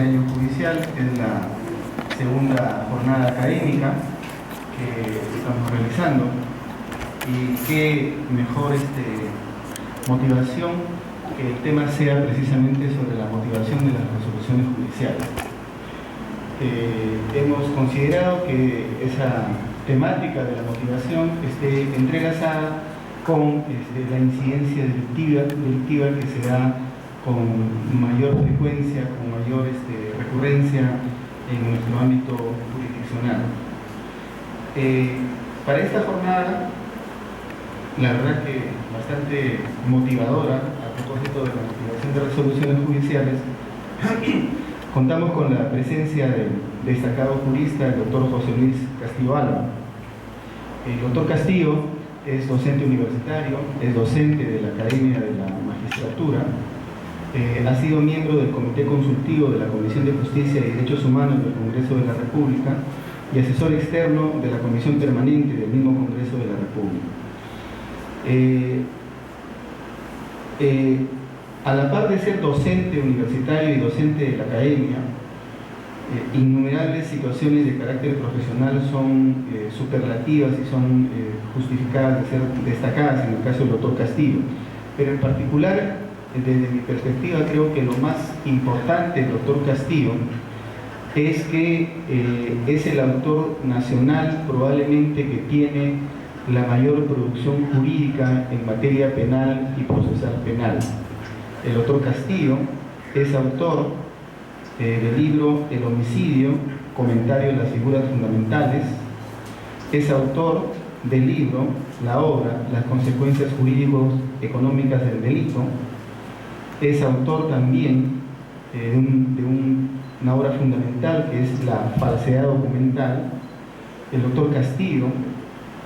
año judicial. Es la segunda jornada académica que estamos realizando, y qué mejor motivación que el tema sea precisamente sobre la motivación de las resoluciones judiciales. Hemos considerado que esa temática de la motivación esté entrelazada con la incidencia delictiva que se da con mayor frecuencia, con mayor recurrencia en nuestro ámbito jurisdiccional. Para esta jornada, la verdad que bastante motivadora a propósito de la motivación de resoluciones judiciales, contamos con la presencia del destacado jurista, el doctor José Luis Castillo Alba. El doctor Castillo es docente universitario, es docente de la Academia de la Magistratura, ha sido miembro del Comité Consultivo de la Comisión de Justicia y Derechos Humanos del Congreso de la República y asesor externo de la Comisión Permanente del mismo Congreso de la República. A la par de ser docente universitario y docente de la Academia, innumerables situaciones de carácter profesional son superlativas y son justificadas de ser destacadas en el caso del doctor Castillo. Pero en particular, desde mi perspectiva, creo que lo más importante del doctor Castillo es que es el autor nacional probablemente que tiene la mayor producción jurídica en materia penal y procesal penal. El doctor Castillo es autor del libro El homicidio, comentario de las figuras fundamentales, es autor del libro, la obra, Las consecuencias jurídico-económicas del delito, es autor también de una obra fundamental que es La falsedad documental. El doctor Castillo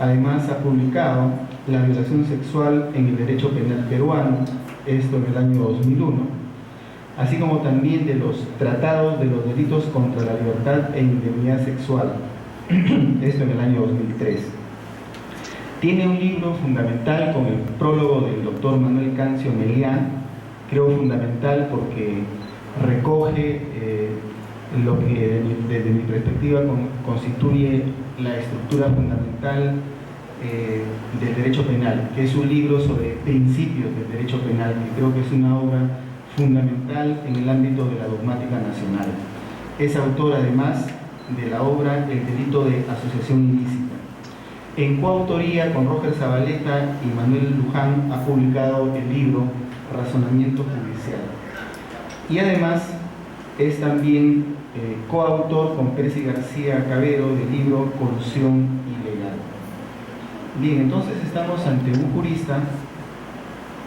además ha publicado La violación sexual en el derecho penal peruano, esto en el año 2001, así como también de los tratados de los delitos contra la libertad e indemnidad sexual, esto en el año 2003. Tiene un libro fundamental con el prólogo del doctor Manuel Cancio Melián, creo fundamental porque recoge lo que desde mi perspectiva constituye la estructura fundamental del derecho penal, que es un libro sobre principios del derecho penal, que creo que es una obra fundamental en el ámbito de la dogmática nacional. Es autor además de la obra El delito de asociación ilícita. En coautoría con Roger Zabaleta y Manuel Luján ha publicado el libro Razonamiento Judicial. Y además es también coautor con Pérez y García Cabero del libro Colusión Ilegal. Bien, entonces estamos ante un jurista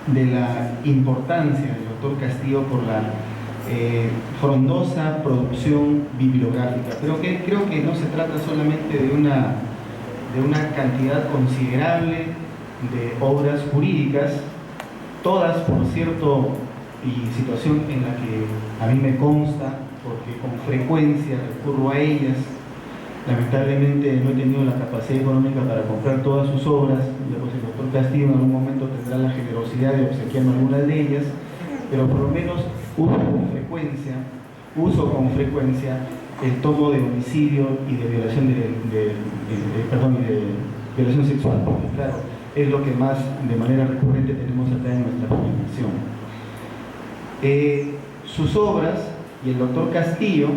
de la importancia del doctor Castillo por la frondosa producción bibliográfica. Pero creo que no se trata solamente de una cantidad considerable de obras jurídicas, todas, por cierto, y situación en la que a mí me consta, porque con frecuencia recurro a ellas. Lamentablemente no he tenido la capacidad económica para comprar todas sus obras, pues el doctor Castillo en algún momento tendrá la generosidad de obsequiarme algunas de ellas, pero por lo menos uso con frecuencia el tomo de homicidio y de violación de violación sexual, porque claro, es lo que más de manera recurrente tenemos acá en nuestra publicación. Sus obras y el doctor Castillo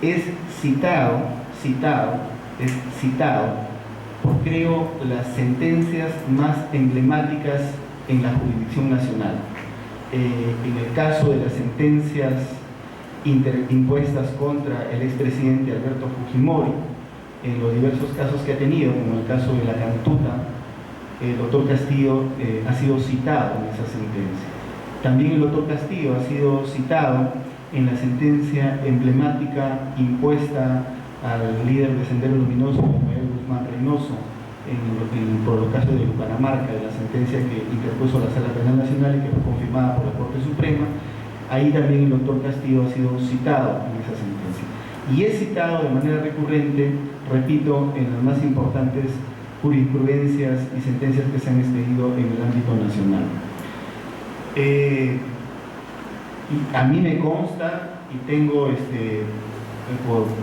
es citado por, creo, las sentencias más emblemáticas en la jurisdicción nacional. En el caso de las sentencias impuestas contra el expresidente Alberto Fujimori, en los diversos casos que ha tenido, como el caso de la Cantuta, el doctor Castillo ha sido citado en esa sentencia. También el doctor Castillo ha sido citado en la sentencia emblemática impuesta al líder de Sendero Luminoso, Rafael Guzmán Reynoso, por los casos de Bucaramanga, de la sentencia que interpuso la Sala Penal Nacional y que fue confirmada por la Corte Suprema. Ahí también el doctor Castillo ha sido citado en esa sentencia. Y es citado de manera recurrente, repito, en las más importantes jurisprudencias y sentencias que se han expedido en el ámbito nacional. Y a mí me consta, y tengo,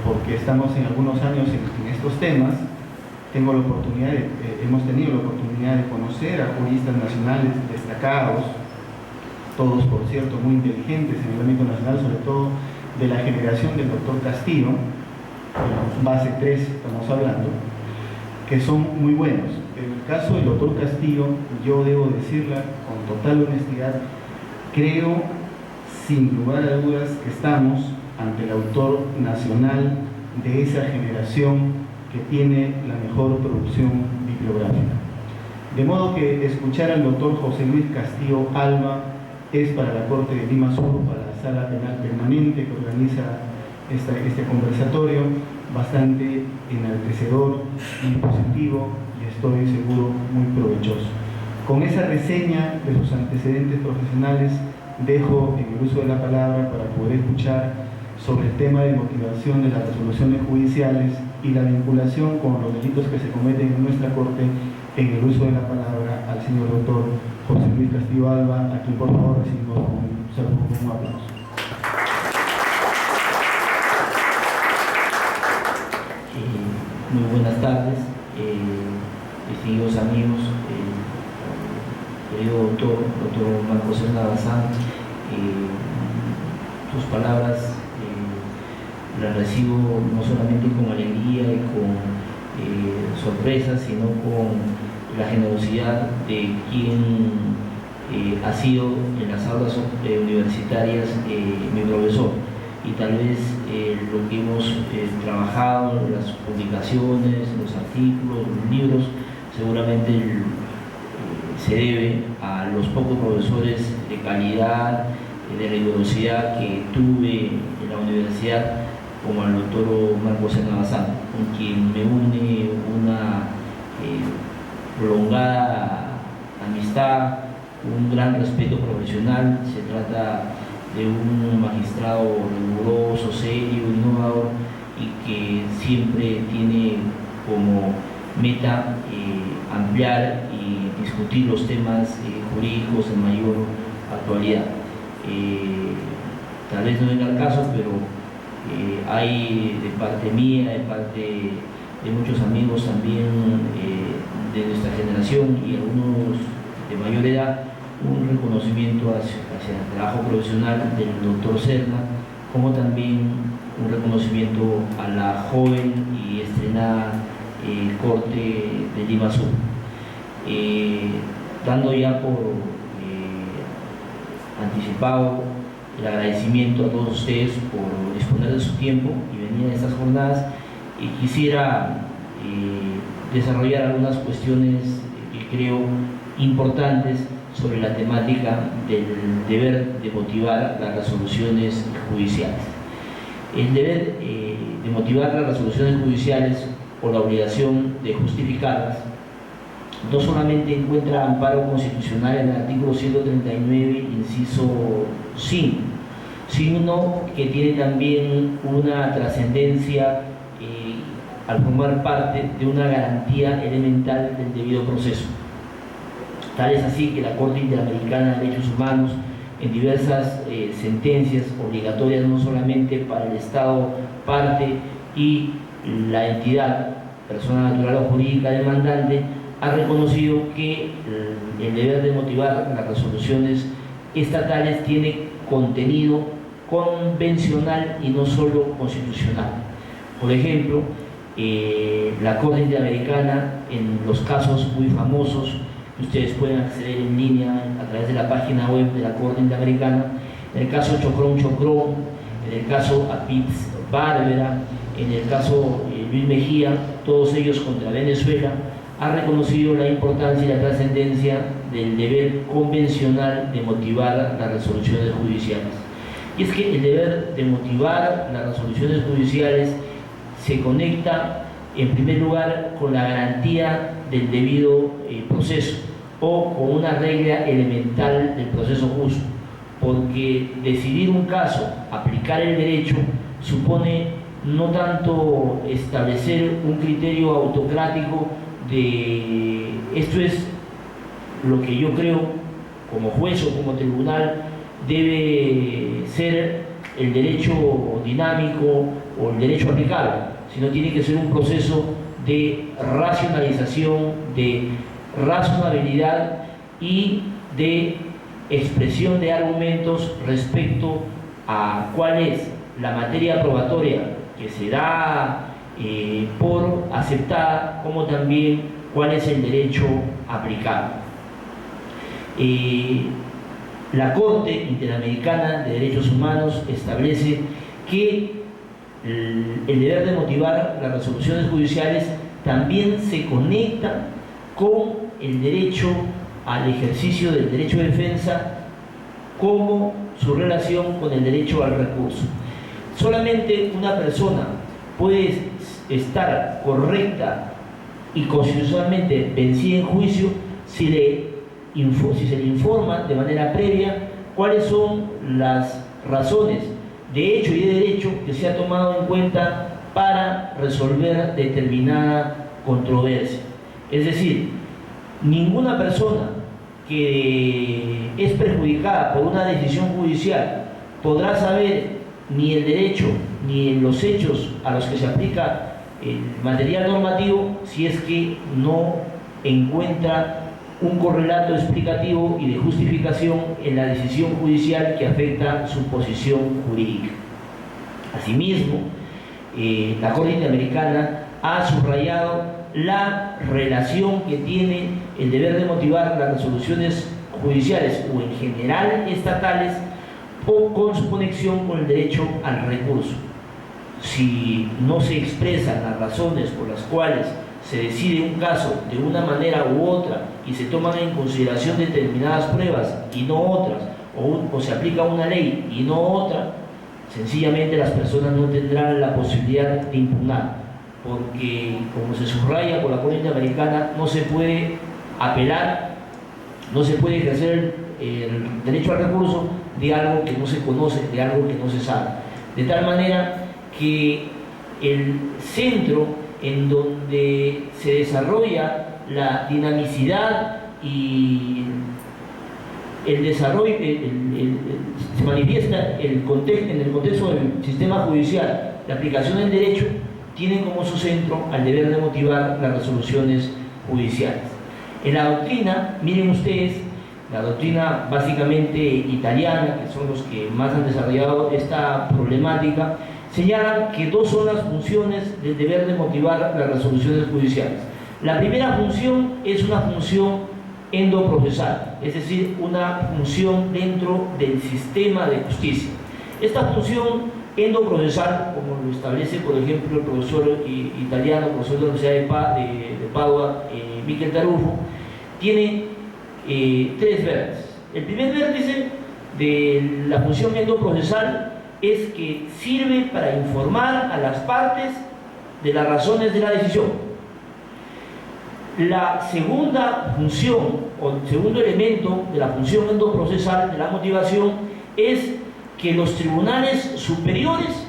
porque estamos en algunos años en estos temas, hemos tenido la oportunidad de conocer a juristas nacionales destacados, todos por cierto muy inteligentes en el ámbito nacional, sobre todo de la generación del doctor Castillo, base 3 estamos hablando, que son muy buenos. En el caso del doctor Castillo, yo debo decirla con total honestidad, creo sin lugar a dudas que estamos ante el autor nacional de esa generación que tiene la mejor producción bibliográfica. De modo que escuchar al doctor José Luis Castillo Alba es para la Corte de Lima Sur, para la Sala Penal Permanente que organiza este conversatorio, bastante enaltecedor y positivo, y estoy seguro muy provechoso. Con esa reseña de sus antecedentes profesionales, dejo en el uso de la palabra para poder escuchar sobre el tema de motivación de las resoluciones judiciales y la vinculación con los delitos que se cometen en nuestra Corte, en el uso de la palabra al señor doctor José Luis Castillo Alba, a quien por favor recibimos con un saludo, con un aplauso. Muy buenas tardes, distinguidos amigos, querido doctor Marcos Serna Bazán, tus palabras las recibo no solamente con alegría y con sorpresa, sino con la generosidad de quien ha sido en las aulas universitarias mi profesor. Y tal vez lo que hemos trabajado en las publicaciones, en los artículos, en los libros, seguramente se debe a los pocos profesores de calidad, de rigurosidad que tuve en la universidad, como al doctor Marcos Serna Bazán, con quien me une una prolongada amistad, un gran respeto profesional. Se trata de un magistrado riguroso, serio, innovador, y que siempre tiene como meta ampliar y discutir los temas jurídicos en mayor actualidad. Tal vez no venga al caso, pero hay de parte mía, de parte de muchos amigos también de nuestra generación y algunos de mayor edad, un reconocimiento hacia el trabajo profesional del doctor Serna, como también un reconocimiento a la joven y estrenada Corte de Lima Sur. Dando ya por anticipado el agradecimiento a todos ustedes por disponer de su tiempo y venir a estas jornadas, quisiera desarrollar algunas cuestiones que creo importantes sobre la temática del deber de motivar las resoluciones judiciales. El deber de motivar las resoluciones judiciales o la obligación de justificarlas no solamente encuentra amparo constitucional en el artículo 139, inciso 5, sino que tiene también una trascendencia al formar parte de una garantía elemental del debido proceso. Tal es así que la Corte Interamericana de Derechos Humanos, en diversas sentencias obligatorias no solamente para el Estado parte y la entidad, persona natural o jurídica demandante, ha reconocido que el deber de motivar las resoluciones estatales tiene contenido convencional y no solo constitucional. Por ejemplo, la Corte Interamericana, en los casos muy famosos, ustedes pueden acceder en línea a través de la página web de la Corte Interamericana, en el caso Chocrón, en el caso Apitz Bárbara, en el caso Luis Mejía, todos ellos contra Venezuela, ha reconocido la importancia y la trascendencia del deber convencional de motivar las resoluciones judiciales. Y es que el deber de motivar las resoluciones judiciales se conecta en primer lugar con la garantía del debido proceso o con una regla elemental del proceso justo, porque decidir un caso, aplicar el derecho, supone no tanto establecer un criterio autocrático de esto es lo que yo creo como juez o como tribunal debe ser el derecho dinámico o el derecho aplicable, sino tiene que ser un proceso de racionalización, de razonabilidad y de expresión de argumentos respecto a cuál es la materia probatoria que se da por aceptada, como también cuál es el derecho aplicable. La Corte Interamericana de Derechos Humanos establece que el deber de motivar las resoluciones judiciales también se conecta con el derecho al ejercicio del derecho de defensa, como su relación con el derecho al recurso. Solamente una persona puede estar correcta y constitucionalmente vencida en juicio si se le informa de manera previa cuáles son las razones de hecho y de derecho que se ha tomado en cuenta para resolver determinada controversia. Es decir, ninguna persona que es perjudicada por una decisión judicial podrá saber ni el derecho ni los hechos a los que se aplica el material normativo si es que no encuentra un correlato explicativo y de justificación en la decisión judicial que afecta su posición jurídica. Asimismo, la Corte Interamericana ha subrayado la relación que tiene el deber de motivar las resoluciones judiciales o en general estatales con su conexión con el derecho al recurso. Si no se expresan las razones por las cuales se decide un caso de una manera u otra y se toman en consideración determinadas pruebas y no otras, o se aplica una ley y no otra, sencillamente las personas no tendrán la posibilidad de impugnar, porque como se subraya por la Corte Interamericana, no se puede apelar, no se puede ejercer el derecho al recurso de algo que no se conoce, de algo que no se sabe. De tal manera que el centro en donde se desarrolla la dinamicidad y el desarrollo, se manifiesta en el contexto del sistema judicial, la aplicación del derecho, tiene como su centro al deber de motivar las resoluciones judiciales. En la doctrina, miren ustedes, la doctrina básicamente italiana, que son los que más han desarrollado esta problemática, señalan que dos son las funciones del deber de motivar las resoluciones judiciales. La primera función es una función endoprocesal, es decir, una función dentro del sistema de justicia. Esta función endoprocesal, como lo establece, por ejemplo, el profesor italiano, profesor de la Universidad de Padua, Michel Tarufo, tiene tres vértices. El primer vértice de la función endoprocesal es que sirve para informar a las partes de las razones de la decisión. La segunda función o el segundo elemento de la función endoprocesal de la motivación es que los tribunales superiores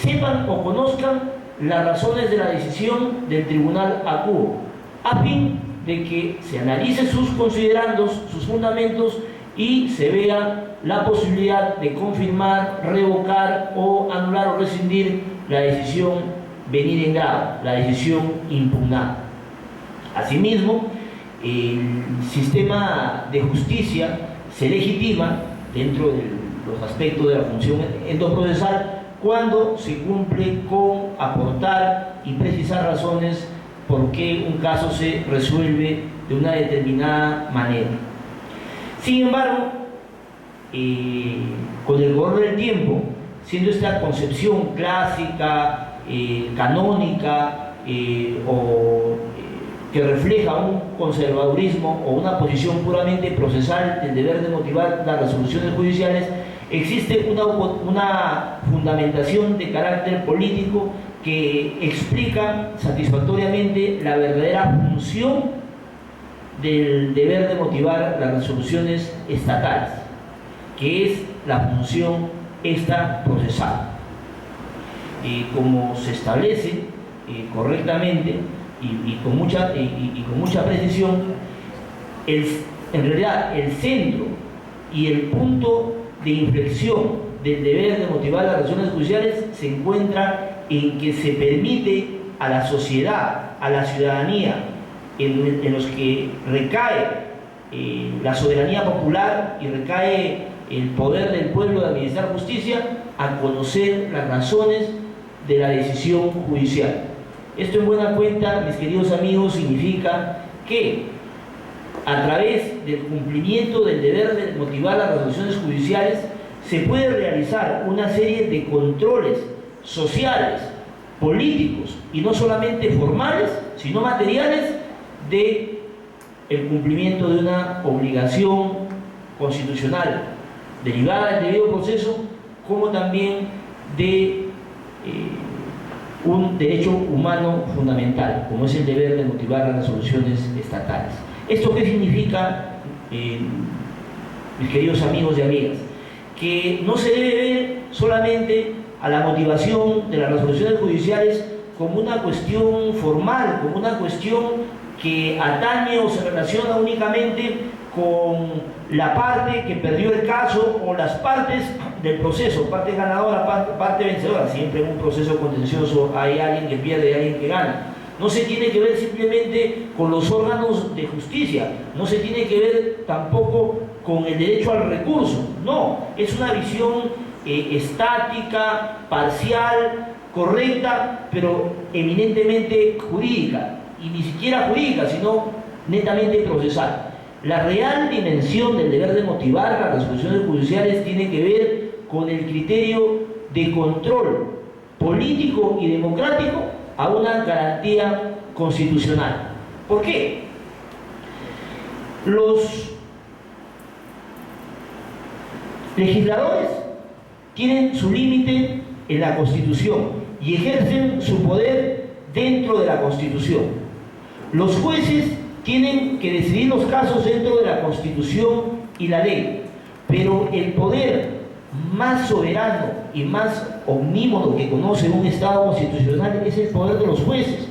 sepan o conozcan las razones de la decisión del tribunal acuo, a fin de que se analice sus considerandos, sus fundamentos, y se vea la posibilidad de confirmar, revocar o anular o rescindir la decisión venida en grado, la decisión impugnada. Asimismo, el sistema de justicia se legitima dentro de los aspectos de la función endoprocesal cuando se cumple con aportar y precisar razones por qué un caso se resuelve de una determinada manera. Sin embargo, con el correr del tiempo, siendo esta concepción clásica, canónica o que refleja un conservadurismo o una posición puramente procesal del deber de motivar las resoluciones judiciales, existe una fundamentación de carácter político que explica satisfactoriamente la verdadera función del deber de motivar las resoluciones estatales, que es la función extraprocesal. Como se establece correctamente y con mucha precisión, en realidad el centro y el punto de inflexión del deber de motivar las resoluciones judiciales se encuentra en que se permite a la sociedad, a la ciudadanía, en los que recae la soberanía popular y recae el poder del pueblo de administrar justicia, a conocer las razones de la decisión judicial. Esto en buena cuenta, mis queridos amigos, significa que a través del cumplimiento del deber de motivar las resoluciones judiciales se puede realizar una serie de controles sociales, políticos y no solamente formales, sino materiales de el cumplimiento de una obligación constitucional derivada del debido proceso, como también de un derecho humano fundamental, como es el deber de motivar las resoluciones estatales. ¿Esto qué significa, mis queridos amigos y amigas? Que no se debe ver solamente a la motivación de las resoluciones judiciales como una cuestión formal, como una cuestión que atañe o se relaciona únicamente con la parte que perdió el caso o las partes del proceso, parte ganadora, parte vencedora. Siempre en un proceso contencioso hay alguien que pierde y alguien que gana. No se tiene que ver simplemente con los órganos de justicia, no se tiene que ver tampoco con el derecho al recurso, no, es una visión estática, parcial, correcta, pero eminentemente jurídica, y ni siquiera jurídica, sino netamente procesal. La real dimensión del deber de motivar las resoluciones judiciales tiene que ver con el criterio de control político y democrático a una garantía constitucional. ¿Por qué? Los legisladores tienen su límite en la Constitución y ejercen su poder dentro de la Constitución. Los jueces tienen que decidir los casos dentro de la Constitución y la ley, pero el poder más soberano y más omnímodo que conoce un Estado constitucional es el poder de los jueces,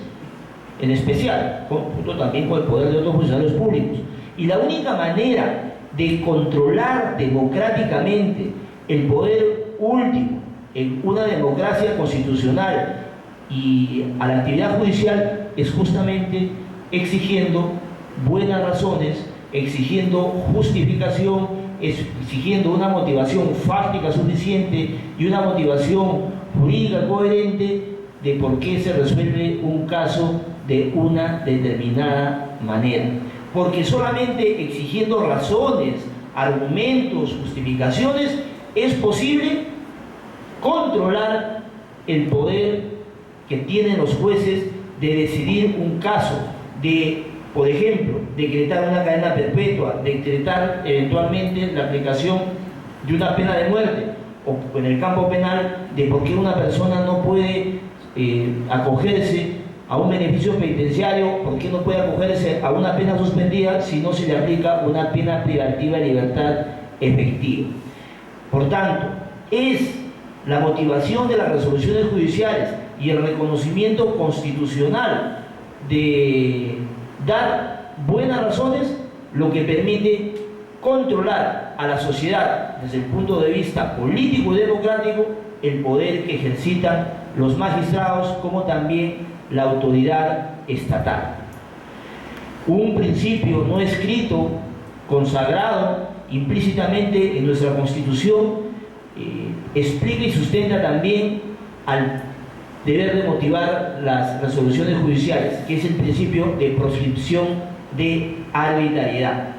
en especial, junto también con el poder de otros funcionarios públicos. Y la única manera de controlar democráticamente el poder último en una democracia constitucional y a la actividad judicial es justamente exigiendo buenas razones, exigiendo justificación, exigiendo una motivación fáctica suficiente y una motivación jurídica coherente de por qué se resuelve un caso de una determinada manera. Porque solamente exigiendo razones, argumentos, justificaciones, es posible controlar el poder que tienen los jueces de decidir un caso, de, por ejemplo, decretar una cadena perpetua, decretar eventualmente la aplicación de una pena de muerte, o en el campo penal, de por qué una persona no puede acogerse a un beneficio penitenciario, por qué no puede acogerse a una pena suspendida si no se le aplica una pena privativa de libertad efectiva. Por tanto, es la motivación de las resoluciones judiciales y el reconocimiento constitucional de dar buenas razones lo que permite controlar a la sociedad desde el punto de vista político y democrático el poder que ejercitan los magistrados como también la autoridad estatal. Un principio no escrito, consagrado implícitamente en nuestra Constitución, explica y sustenta también al deber de motivar las resoluciones judiciales, que es el principio de proscripción de arbitrariedad.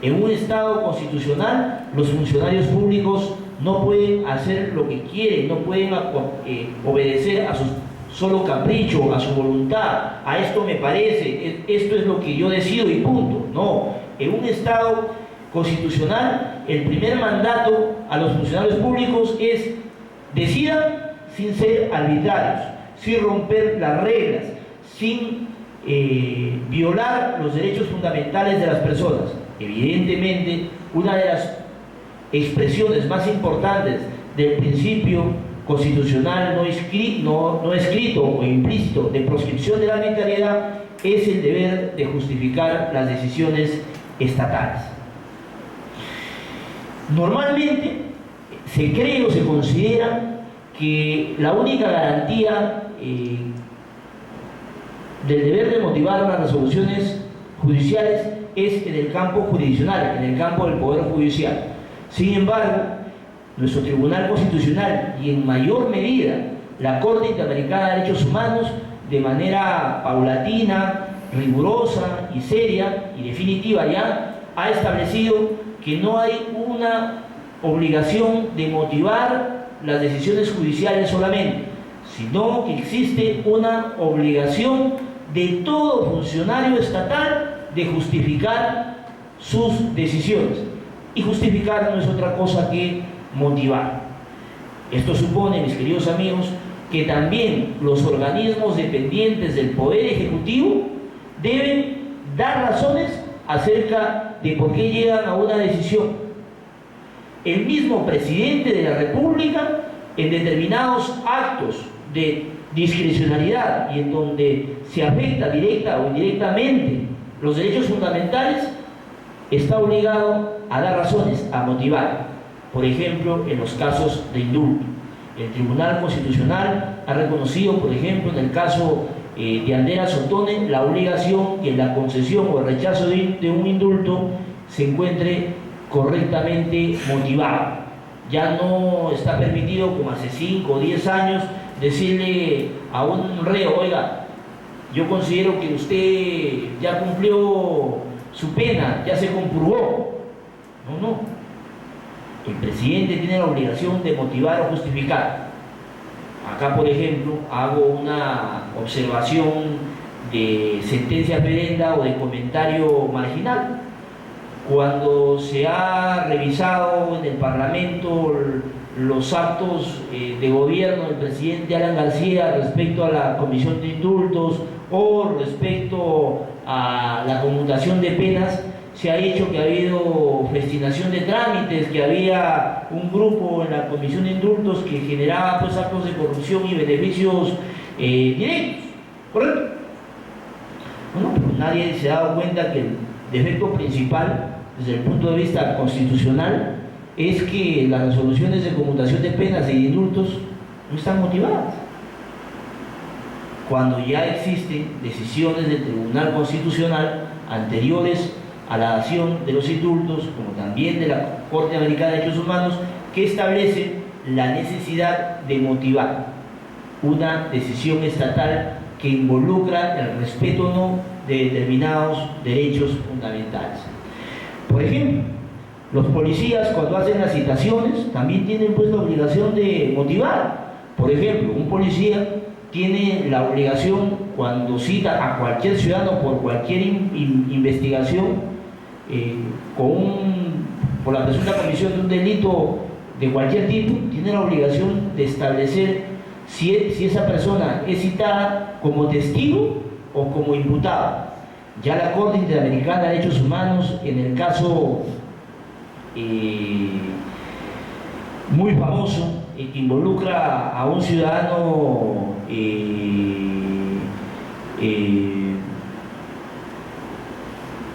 En un Estado constitucional, los funcionarios públicos no pueden hacer lo que quieren, no pueden obedecer a su solo capricho, a su voluntad, a esto me parece, esto es lo que yo decido y punto. No, en un Estado constitucional, el primer mandato a los funcionarios públicos es decidan sin ser arbitrarios, sin romper las reglas, sin violar los derechos fundamentales de las personas. Evidentemente, una de las expresiones más importantes del principio constitucional no escrito o implícito de proscripción de la arbitrariedad es el deber de justificar las decisiones estatales. Normalmente se cree o se considera que la única garantía del deber de motivar las resoluciones judiciales es en el campo jurisdiccional, en el campo del Poder Judicial. Sin embargo, nuestro Tribunal Constitucional y en mayor medida la Corte Interamericana de Derechos Humanos, de manera paulatina, rigurosa y seria y definitiva ya, ha establecido que no hay una obligación de motivar las decisiones judiciales solamente, sino que existe una obligación de todo funcionario estatal de justificar sus decisiones. Y justificar no es otra cosa que motivar. Esto supone, mis queridos amigos, que también los organismos dependientes del Poder Ejecutivo deben dar razones acerca de por qué llegan a una decisión. El mismo presidente de la República, en determinados actos de discrecionalidad y en donde se afecta directa o indirectamente los derechos fundamentales, está obligado a dar razones, a motivar. Por ejemplo, en los casos de indulto. El Tribunal Constitucional ha reconocido, por ejemplo, en el caso de Andrea Sotone, la obligación que la concesión o el rechazo de un indulto se encuentre correctamente motivado. Ya no está permitido, como hace 5 o 10 años, decirle a un reo: oiga, yo considero que usted ya cumplió su pena, ya se compurgó. No. El presidente tiene la obligación de motivar o justificar. Acá, por ejemplo, hago una observación de sentencia perenda o de comentario marginal. Cuando se ha revisado en el Parlamento los actos de gobierno del presidente Alan García respecto a la comisión de indultos o respecto a la conmutación de penas, se ha dicho que ha habido festinación de trámites, que había un grupo en la comisión de indultos que generaba pues actos de corrupción y beneficios directos, ¿correcto? Bueno, pero nadie se ha dado cuenta que el defecto principal desde el punto de vista constitucional es que las resoluciones de conmutación de penas y de indultos no están motivadas. Cuando ya existen decisiones del Tribunal Constitucional anteriores a la dación de los indultos, como también de la Corte Interamericana de Derechos Humanos, que establecen la necesidad de motivar una decisión estatal que involucra el respeto o no de determinados derechos fundamentales. Por ejemplo, los policías, cuando hacen las citaciones, también tienen pues la obligación de motivar. Por ejemplo, un policía tiene la obligación, cuando cita a cualquier ciudadano por cualquier investigación, por la presunta comisión de un delito de cualquier tipo, tiene la obligación de establecer si esa persona es citada como testigo o como imputada. Ya la Corte Interamericana de Derechos Humanos, en el caso muy famoso que involucra a un ciudadano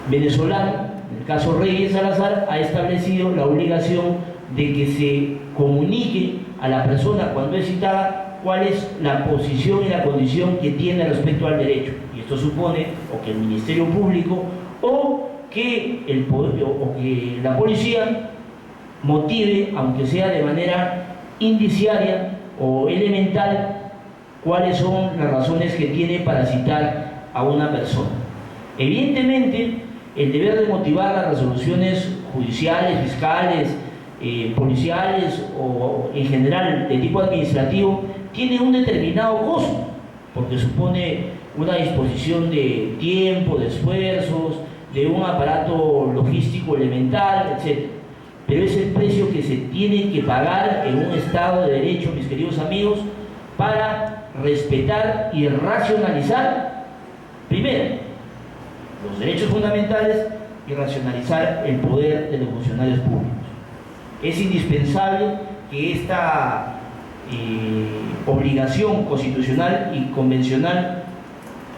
venezolano, en el caso Reyes Salazar, ha establecido la obligación de que se comunique a la persona cuando es citada cuál es la posición y la condición que tiene respecto al derecho. Y esto supone o que el Ministerio Público o que la policía motive, aunque sea de manera indiciaria o elemental, cuáles son las razones que tiene para citar a una persona. Evidentemente, el deber de motivar las resoluciones judiciales, fiscales, policiales o en general de tipo administrativo tiene un determinado costo, porque supone una disposición de tiempo, de esfuerzos, de un aparato logístico elemental, etc. Pero es el precio que se tiene que pagar en un Estado de Derecho, mis queridos amigos, para respetar y racionalizar, primero, los derechos fundamentales y racionalizar el poder de los funcionarios públicos. Es indispensable que esta obligación constitucional y convencional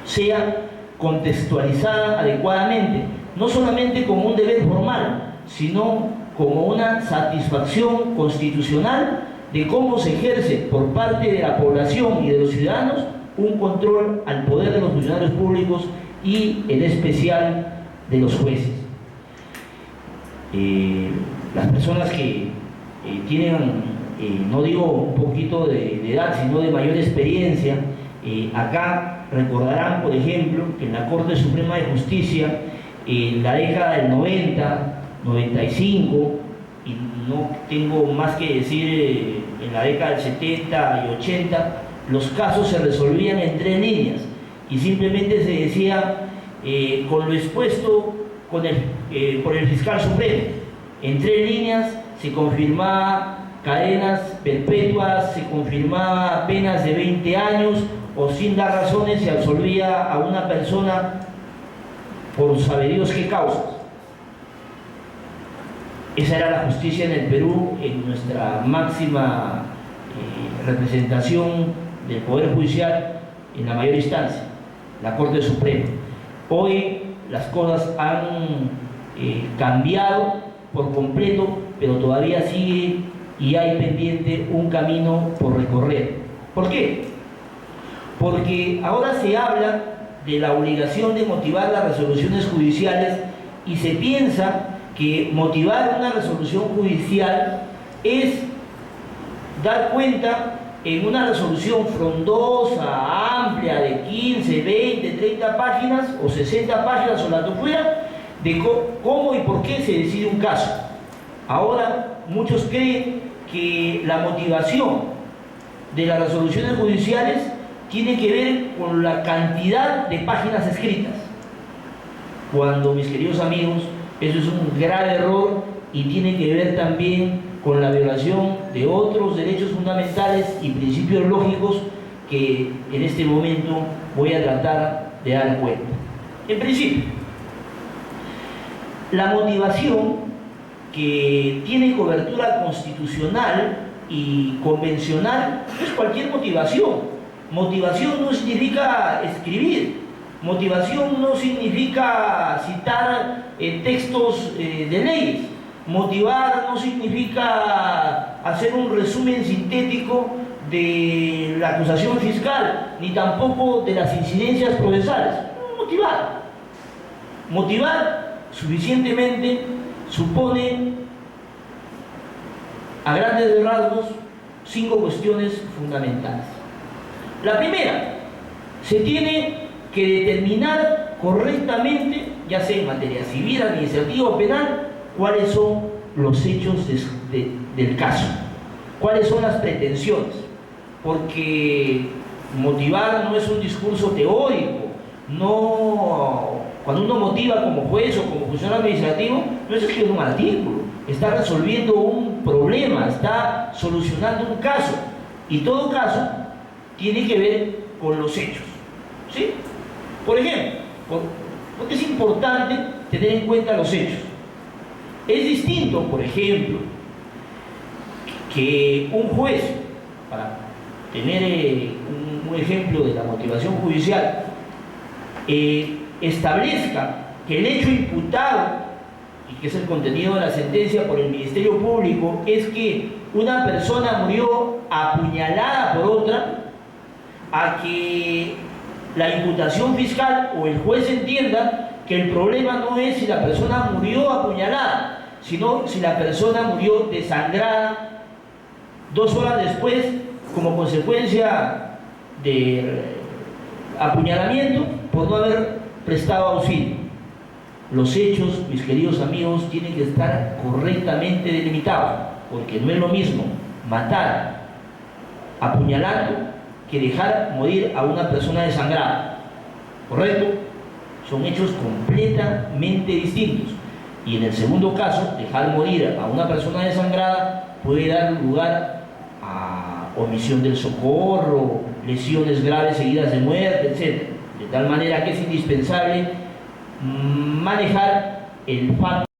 sea contextualizada adecuadamente, no solamente como un deber formal, sino como una satisfacción constitucional de cómo se ejerce por parte de la población y de los ciudadanos un control al poder de los funcionarios públicos y en especial de los jueces. Las personas que tienen, no digo un poquito de edad, sino de mayor experiencia, acá recordarán, por ejemplo, que en la Corte Suprema de Justicia, en la década del 90, 95, y no tengo más que decir en la década del 70 y 80, los casos se resolvían en 3 líneas y simplemente se decía con lo expuesto por el fiscal supremo. En 3 líneas se confirmaba cadenas perpetuas, se confirmaba penas de 20 años o sin dar razones se absolvía a una persona por sabe Dios qué causas. Esa era la justicia en el Perú, en nuestra máxima representación del Poder Judicial en la mayor instancia, la Corte Suprema. Hoy las cosas han cambiado por completo, pero todavía sigue y hay pendiente un camino por recorrer. ¿Por qué? Porque ahora se habla de la obligación de motivar las resoluciones judiciales y se piensa que motivar una resolución judicial es dar cuenta en una resolución frondosa, amplia, de 15, 20, 30 páginas o 60 páginas o la que fuera, de cómo y por qué se decide un caso. Ahora muchos creen que la motivación de las resoluciones judiciales tiene que ver con la cantidad de páginas escritas, cuando, mis queridos amigos, eso es un grave error y tiene que ver también con la violación de otros derechos fundamentales y principios lógicos que en este momento voy a tratar de dar cuenta. En principio, la motivación que tiene cobertura constitucional y convencional no es cualquier motivación. Motivación no significa escribir. Motivación no significa citar textos de leyes. Motivar no significa hacer un resumen sintético de la acusación fiscal, ni tampoco de las incidencias procesales. Motivar. Motivar suficientemente supone, a grandes rasgos, 5 cuestiones fundamentales. La primera, se tiene que determinar correctamente, ya sea en materia civil, administrativa o penal, cuáles son los hechos del caso, cuáles son las pretensiones, porque motivar no es un discurso teórico, cuando uno motiva como juez o como funcionario administrativo, no es escribir un artículo, está resolviendo un problema, está solucionando un caso, y todo caso tiene que ver con los hechos, ¿sí? Por ejemplo, porque es importante tener en cuenta los hechos. Es distinto, por ejemplo, que un juez, para tener un ejemplo de la motivación judicial, establezca que el hecho imputado, y que es el contenido de la sentencia por el Ministerio Público, es que una persona murió apuñalada por otra, a que la imputación fiscal o el juez entienda que el problema no es si la persona murió apuñalada, sino si la persona murió desangrada 2 horas después como consecuencia de apuñalamiento por no haber prestado auxilio. Los hechos, mis queridos amigos, tienen que estar correctamente delimitados, porque no es lo mismo matar apuñalando que dejar morir a una persona desangrada. ¿Correcto? Son hechos completamente distintos. Y en el segundo caso, dejar morir a una persona desangrada puede dar lugar a omisión del socorro, lesiones graves seguidas de muerte, etc. De tal manera que es indispensable manejar el facto